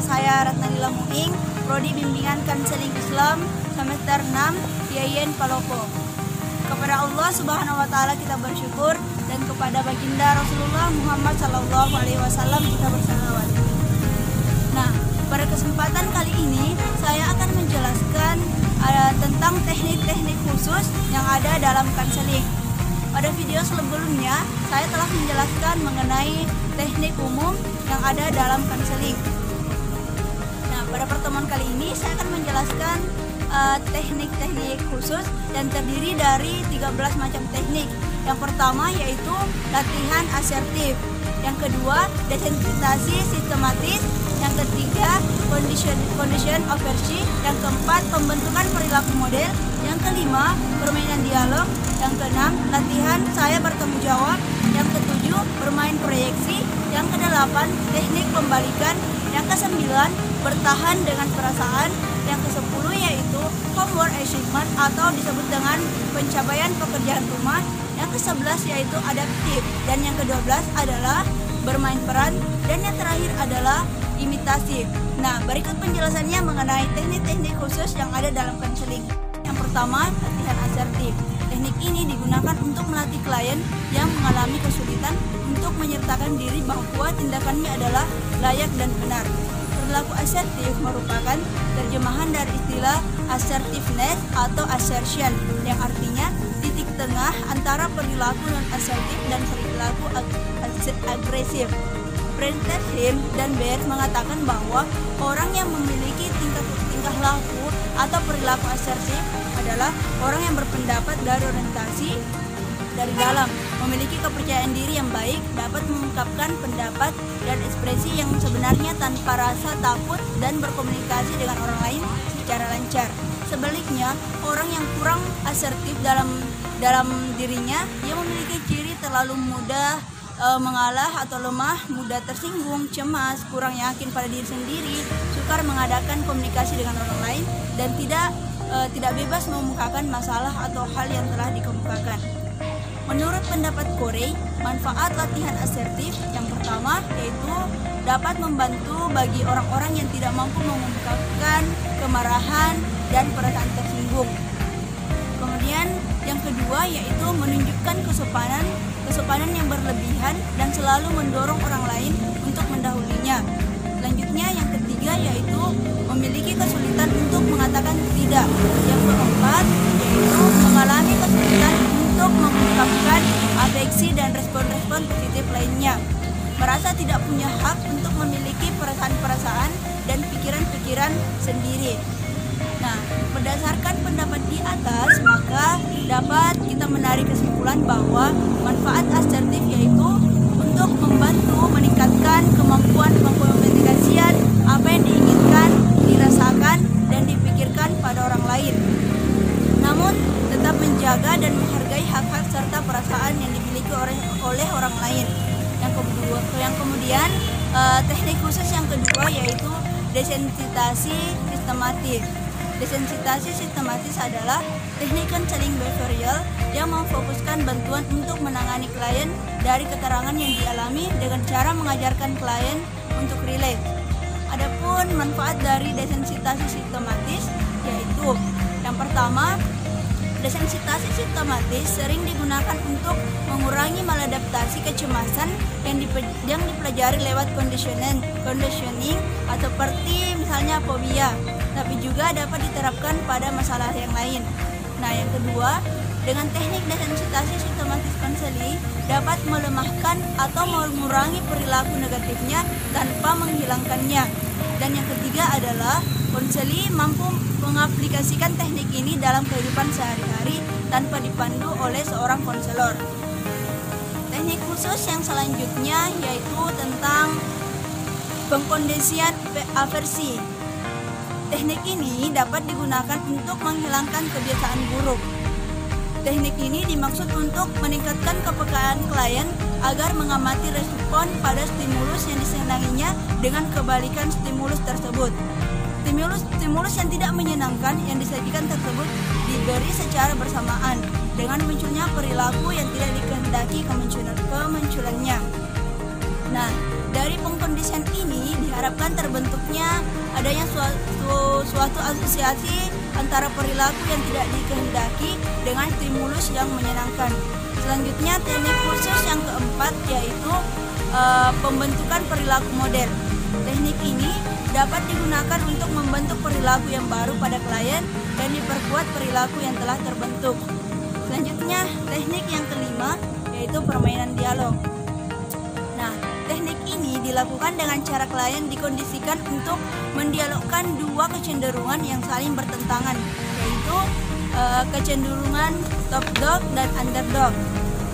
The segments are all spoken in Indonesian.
saya Ratnanila Muing, Prodi Bimbingan Konseling Islam semester 6 IAIN Palopo. Kepada Allah Subhanahu wa taala kita bersyukur, dan kepada baginda Rasulullah Muhammad sallallahu alaihi wasallam kita bersalawat. Nah, pada kesempatan kali ini saya akan menjelaskan tentang teknik-teknik khusus yang ada dalam konseling. Pada video sebelumnya, saya telah menjelaskan mengenai teknik umum yang ada dalam konseling. Nah, pada pertemuan kali ini saya akan menjelaskan teknik-teknik khusus dan terdiri dari 13 macam teknik. Yang pertama yaitu latihan asertif, yang kedua desensitisasi sistematis, yang ketiga condition oversi, yang keempat pembentukan perilaku model, yang kelima permainan dialog, yang keenam latihan saya bertanggung jawab, yang ketujuh bermain proyeksi, yang kedelapan teknik pembalikan, yang kesembilan bertahan dengan perasaan, yang kesepuluh yaitu homework achievement atau disebut dengan pencapaian pekerjaan rumah, yang ke-11 yaitu adaptif, dan yang ke-12 adalah bermain peran, dan yang terakhir adalah imitasi. Nah, berikut penjelasannya mengenai teknik-teknik khusus yang ada dalam konseling. Yang pertama, latihan asertif. Teknik ini digunakan untuk melatih klien yang mengalami kesulitan untuk menyertakan diri bahwa tindakannya adalah layak dan benar. Perilaku asertif merupakan terjemahan dari istilah assertiveness atau assertion, yang artinya titik tengah antara perilaku non asertif dan perilaku agresif. Bernstein dan Baer mengatakan bahwa orang yang memiliki tingkah laku atau perilaku asertif adalah orang yang berpendapat dari orientasi dari dalam, memiliki kepercayaan diri yang baik, dapat mengungkapkan pendapat dan ekspresi yang sebenarnya tanpa rasa takut, dan berkomunikasi dengan orang lain secara lancar. Sebaliknya, orang yang kurang asertif dalam dirinya, ia memiliki ciri terlalu mudah mengalah atau lemah, mudah tersinggung, cemas, kurang yakin pada diri sendiri, sukar mengadakan komunikasi dengan orang lain, dan tidak bebas mengemukakan masalah atau hal yang telah dikemukakan. Menurut pendapat Corey, manfaat latihan asertif yang pertama yaitu dapat membantu bagi orang-orang yang tidak mampu mengungkapkan kemarahan dan perasaan tersinggung. Kemudian yang kedua yaitu menunjukkan kesopanan yang berlebihan dan selalu mendorong orang lain untuk mendahulinya. Selanjutnya yang ketiga yaitu memiliki kesulitan untuk mengatakan tidak. Yang keempat yaitu mengalami kesulitan untuk mengungkapkan afeksi dan respon-respon positif lainnya. Merasa tidak punya hak untuk memiliki perasaan-perasaan dan pikiran-pikiran sendiri. Nah, berdasarkan pendapat di atas, maka dapat kita menarik kesimpulan bahwa manfaat asertif yaitu untuk membantu meningkatkan kemampuan pengkomunikasian apa yang diinginkan, dirasakan, dan dipikirkan pada orang lain. Namun, tetap menjaga dan menghargai hak-hak serta perasaan yang dimiliki oleh orang lain. Yang kemudian, teknik khusus yang kedua yaitu desensitasi sistematis. Desensitasi sistematis adalah teknik konseling behavioral yang memfokuskan bantuan untuk menangani klien dari keterangan yang dialami dengan cara mengajarkan klien untuk relate. Adapun manfaat dari desensitasi sistematis yaitu yang pertama, desensitasi sistematis sering digunakan untuk mengurangi maladaptasi kecemasan yang dipelajari lewat conditioning atau seperti misalnya fobia, tapi juga dapat diterapkan pada masalah yang lain. Nah, yang kedua, dengan teknik desensitasi sistematis konseling dapat melemahkan atau mengurangi perilaku negatifnya tanpa menghilangkannya. Dan yang ketiga adalah konseling mampu mengaplikasikan teknik ini dalam kehidupan sehari-hari tanpa dipandu oleh seorang konselor. Teknik khusus yang selanjutnya yaitu tentang pengkondisian aversi. Teknik ini dapat digunakan untuk menghilangkan kebiasaan buruk. Teknik ini dimaksud untuk meningkatkan kepekaan klien agar mengamati respon pada stimulus yang disenanginya dengan kebalikan stimulus tersebut. Stimulus yang tidak menyenangkan yang disajikan tersebut diberi secara bersamaan dengan munculnya perilaku yang tidak dikehendaki kemunculannya. Nah, dari pengkondisian ini Diharapkan terbentuknya adanya suatu asosiasi antara perilaku yang tidak dikehendaki dengan stimulus yang menyenangkan. Selanjutnya, teknik khusus yang keempat yaitu pembentukan perilaku model. Teknik ini dapat digunakan untuk membentuk perilaku yang baru pada klien dan diperkuat perilaku yang telah terbentuk. Selanjutnya, teknik yang kelima yaitu permainan dialog. Nah, teknik ini dilakukan dengan cara klien dikondisikan untuk mendialogkan dua kecenderungan yang saling bertentangan, yaitu kecenderungan top dog dan underdog.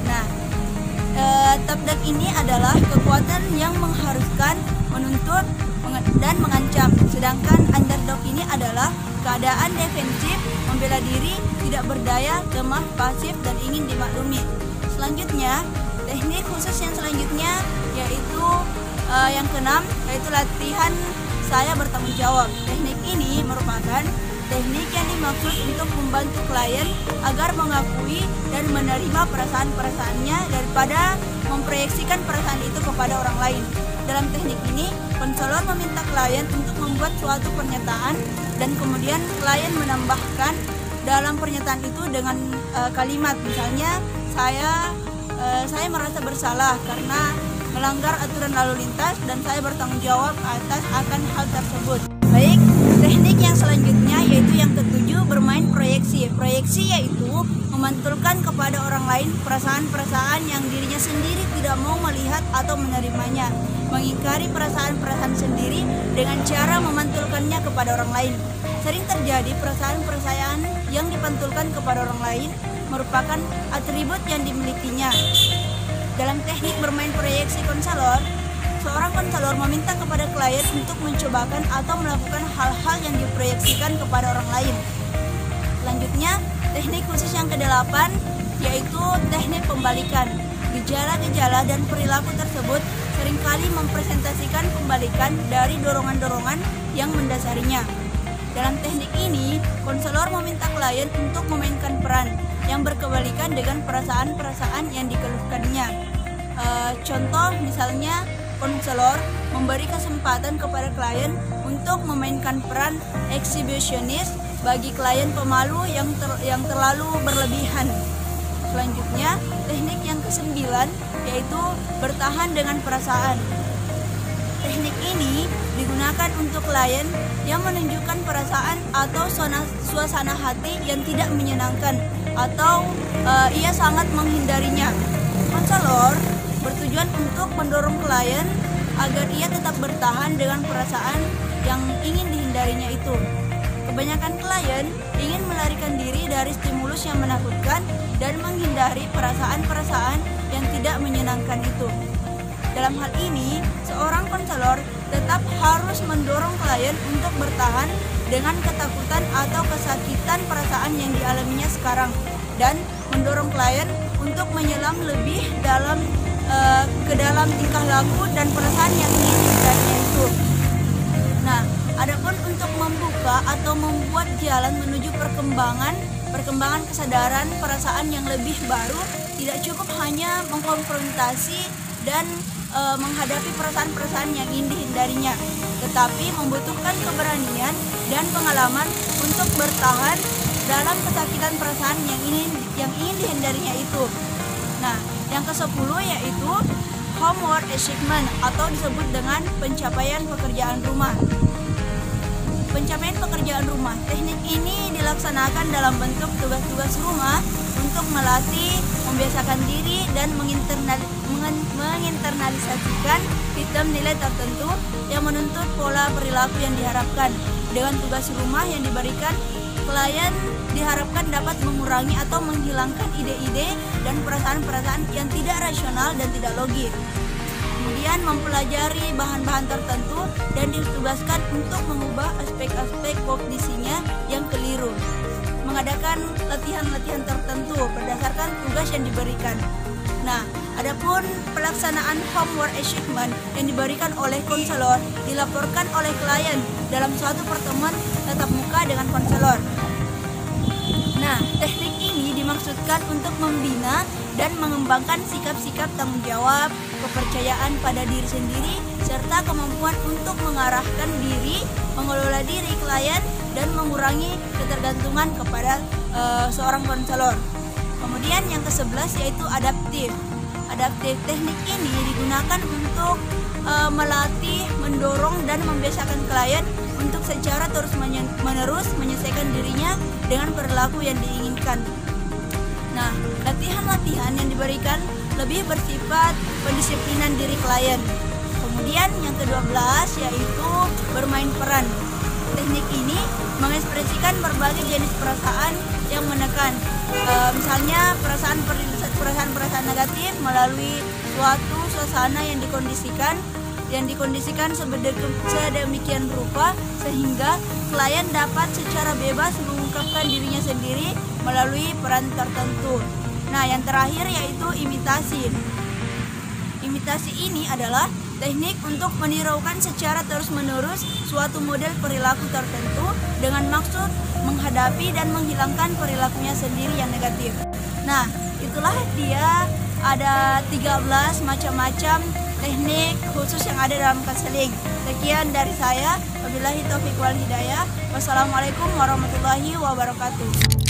Nah, top dog ini adalah kekuatan yang mengharuskan, menuntut, dan mengancam, sedangkan underdog ini adalah keadaan defensif, membela diri, tidak berdaya, lemah, pasif, dan ingin dimaklumi. Selanjutnya, teknik khusus yang selanjutnya yaitu yang keenam, yaitu latihan saya bertanggung jawab. Teknik ini merupakan teknik yang dimaksud untuk membantu klien agar mengakui dan menerima perasaan-perasaannya daripada memproyeksikan perasaan itu kepada orang lain. Dalam teknik ini, konselor meminta klien untuk membuat suatu pernyataan dan kemudian klien menambahkan dalam pernyataan itu dengan kalimat, misalnya saya merasa bersalah karena melanggar aturan lalu lintas dan saya bertanggung jawab akan hal tersebut. Baik, teknik yang selanjutnya yaitu yang ketujuh, bermain proyeksi. Proyeksi yaitu memantulkan kepada orang lain perasaan-perasaan yang dirinya sendiri tidak mau melihat atau menerimanya, mengingkari perasaan-perasaan sendiri dengan cara memantulkannya kepada orang lain. Sering terjadi perasaan-perasaan yang dipantulkan kepada orang lain merupakan atribut yang dimilikinya. Dalam teknik bermain proyeksi konselor, seorang konselor meminta kepada klien untuk mencobakan atau melakukan hal-hal yang diproyeksikan kepada orang lain. Selanjutnya, teknik khusus yang ke-8 yaitu teknik pembalikan. Gejala-gejala dan perilaku tersebut seringkali mempresentasikan pembalikan dari dorongan-dorongan yang mendasarinya. Dalam teknik ini, konselor meminta klien untuk memainkan peran yang berkebalikan dengan perasaan-perasaan yang dikeluhkannya. Contoh misalnya, konselor memberi kesempatan kepada klien untuk memainkan peran eksibisionis bagi klien pemalu yang terlalu berlebihan. Selanjutnya, teknik yang ke-9 yaitu bertahan dengan perasaan. Teknik ini digunakan untuk klien yang menunjukkan perasaan atau suasana hati yang tidak menyenangkan atau ia sangat menghindarinya. Konselor bertujuan untuk mendorong klien agar ia tetap bertahan dengan perasaan yang ingin dihindarinya itu. Kebanyakan klien ingin melarikan diri dari stimulus yang menakutkan dan menghindari perasaan-perasaan yang tidak menyenangkan itu. Dalam hal ini, seorang konselor tetap harus mendorong klien untuk bertahan dengan ketakutan atau kesakitan perasaan yang dialaminya sekarang dan mendorong klien untuk menyelam lebih dalam ke dalam tingkah laku dan perasaan yang ingin dihindarinya itu. Nah, adapun untuk membuka atau membuat jalan menuju perkembangan kesadaran perasaan yang lebih baru, tidak cukup hanya mengkonfrontasi dan menghadapi perasaan-perasaan yang ingin dihindarinya, tetapi membutuhkan keberanian dan pengalaman untuk bertahan dalam kesakitan perasaan yang ingin dihindarinya itu. Nah, yang ke-10 yaitu homework achievement atau disebut dengan pencapaian pekerjaan rumah. Pencapaian pekerjaan rumah. Teknik ini dilaksanakan dalam bentuk tugas-tugas rumah untuk melatih, membiasakan diri dan menginternalisasikan sistem nilai tertentu yang menuntut pola perilaku yang diharapkan. Dengan tugas rumah yang diberikan, klien diharapkan dapat mengurangi atau menghilangkan ide-ide dan perasaan-perasaan yang tidak rasional dan tidak logis. Kemudian mempelajari bahan-bahan tertentu dan ditugaskan untuk mengubah aspek-aspek kognisinya yang keliru. Mengadakan latihan-latihan tertentu berdasarkan tugas yang diberikan. Nah, adapun pelaksanaan homework achievement yang diberikan oleh konselor dilaporkan oleh klien dalam suatu pertemuan tatap muka dengan konselor. Nah, teknik ini dimaksudkan untuk membina dan mengembangkan sikap-sikap tanggung jawab, kepercayaan pada diri sendiri, serta kemampuan untuk mengarahkan diri, mengelola diri klien, dan mengurangi ketergantungan kepada seorang konselor. Kemudian yang ke-11 yaitu adaptif. Adaptif, teknik ini digunakan untuk melatih, mendorong, dan membiasakan klien untuk secara terus-menerus menyesuaikan dirinya dengan perilaku yang diinginkan. Nah, latihan-latihan yang diberikan lebih bersifat pendisiplinan diri klien. Kemudian yang ke-12 yaitu bermain peran. Teknik ini mengekspresikan berbagai jenis perasaan yang menekan, misalnya perasaan negatif melalui suatu suasana yang dikondisikan sedemikian rupa sehingga klien dapat secara bebas mengungkapkan dirinya sendiri melalui peran tertentu. Nah, yang terakhir yaitu imitasi. Imitasi ini adalah teknik untuk menirukan secara terus-menerus suatu model perilaku tertentu dengan maksud menghadapi dan menghilangkan perilakunya sendiri yang negatif. Nah, itulah dia ada 13 macam-macam teknik khusus yang ada dalam konseling. Sekian dari saya. Wabillahi taufiq wal hidayah. Wassalamualaikum warahmatullahi wabarakatuh.